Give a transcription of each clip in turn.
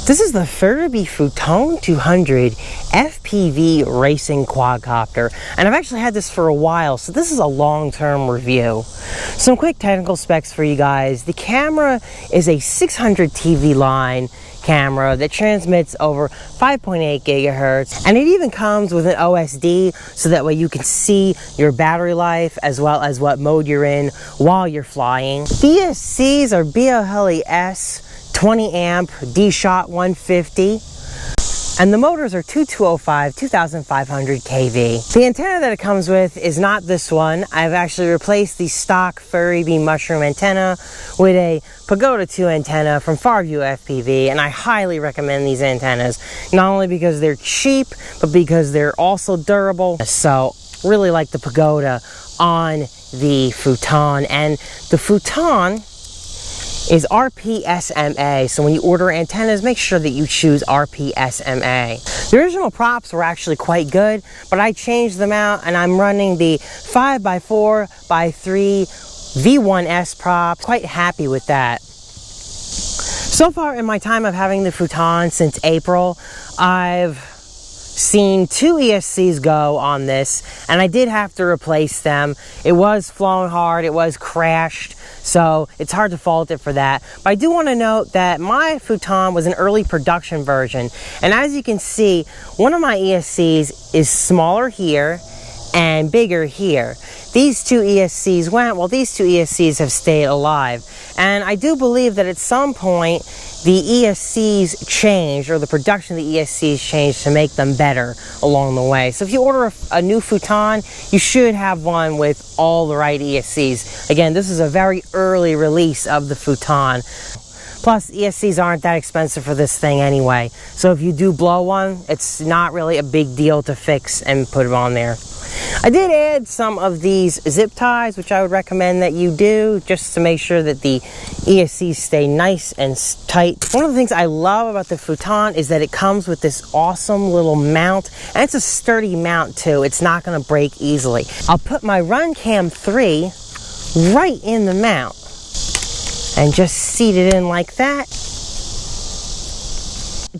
This is the Furibee Fuuton 200 FPV Racing Quadcopter, and I've actually had this for a while, so this is a long-term review. Some quick technical specs for you guys. The camera is a 600 TV line camera that transmits over 5.8 gigahertz, and it even comes with an OSD, so that way you can see your battery life as well as what mode you're in while you're flying. The ESCs are BLHS 20 amp D-Shot 150, and the motors are 2205 2500 kV. The antenna that it comes with is not this one. I've actually replaced the stock Furibee mushroom antenna with a Pagoda 2 antenna from Farview FPV, and I highly recommend these antennas, not only because they're cheap, but because they're also durable. So really like the Pagoda on the Fuuton, and the Fuuton is RPSMA, so when you order antennas, make sure that you choose RPSMA. The original props were actually quite good, but I changed them out, and I'm running the 5x4x3 V1S prop. Quite happy with that. So far in my time of having the Fuuton since April, I've seen 2 ESCs go on this, and I did have to replace them. It was flown hard, it was crashed, so it's hard to fault it for that. But I do want to note that my Fuuton was an early production version, and as you can see, one of my ESCs is smaller here and bigger here. These 2 ESCs went, well, these 2 ESCs have stayed alive, and I do believe that at some point the ESCs changed, or the production of the ESCs changed to make them better along the way. So if you order a new Fuuton, you should have one with all the right ESCs. Again, this is a very early release of the Fuuton. Plus, ESCs aren't that expensive for this thing anyway. So if you do blow one, it's not really a big deal to fix and put it on there. I did add some of these zip ties, which I would recommend that you do, just to make sure that the ESCs stay nice and tight. One of the things I love about the Fuuton is that it comes with this awesome little mount, and it's a sturdy mount too. It's not going to break easily. I'll put my RunCam 3 right in the mount and just seat it in like that.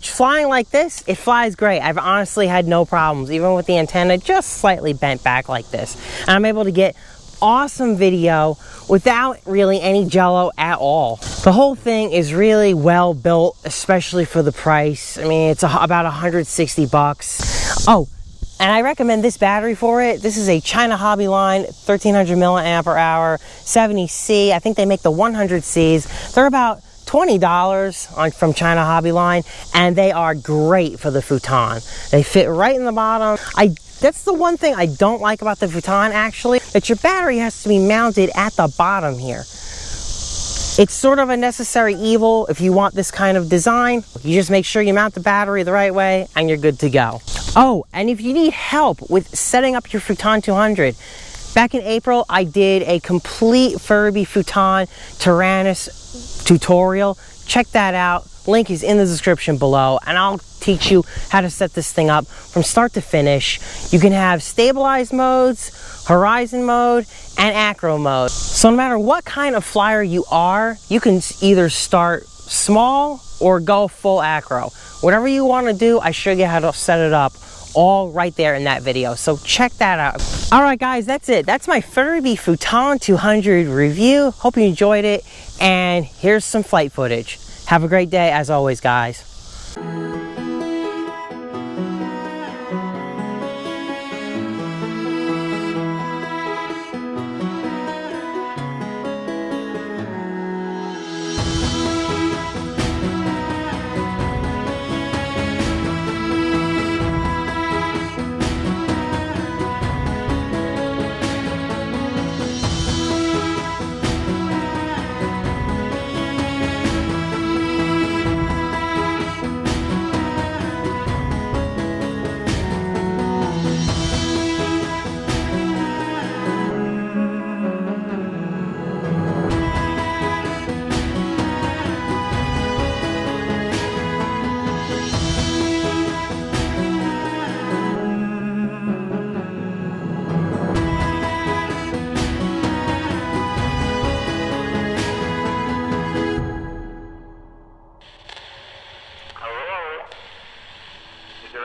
Flying like this, it flies great. I've honestly had no problems, even with the antenna just slightly bent back like this. And I'm able to get awesome video without really any jello at all. The whole thing is really well built, especially for the price. I mean, it's about 160 bucks. Oh, and I recommend this battery for it. This is a China Hobby Line 1300 milliamp hour 70C. I think they make the 100Cs. They're about $20 from China Hobby Line, and they are great for the Fuuton. They fit right in the bottom. That's the one thing I don't like about the Fuuton, actually, that your battery has to be mounted at the bottom here. It's sort of a necessary evil if you want this kind of design. You just make sure you mount the battery the right way, and you're good to go. Oh, and if you need help with setting up your Fuuton 200, back in April, I did a complete Furibee Fuuton Tyrannus tutorial. Check that out. Link is in the description below, and I'll teach you how to set this thing up from start to finish. You can have stabilized modes, horizon mode, and acro mode. So no matter what kind of flyer you are, you can either start small or go full acro. Whatever you want to do, I show you how to set it up all right there in that video, so check that out. All right guys, that's it. That's my Furibee Fuuton 200 review. Hope you enjoyed it, and here's some flight footage. Have a great day as always, guys.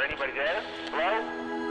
Anybody there? Hello?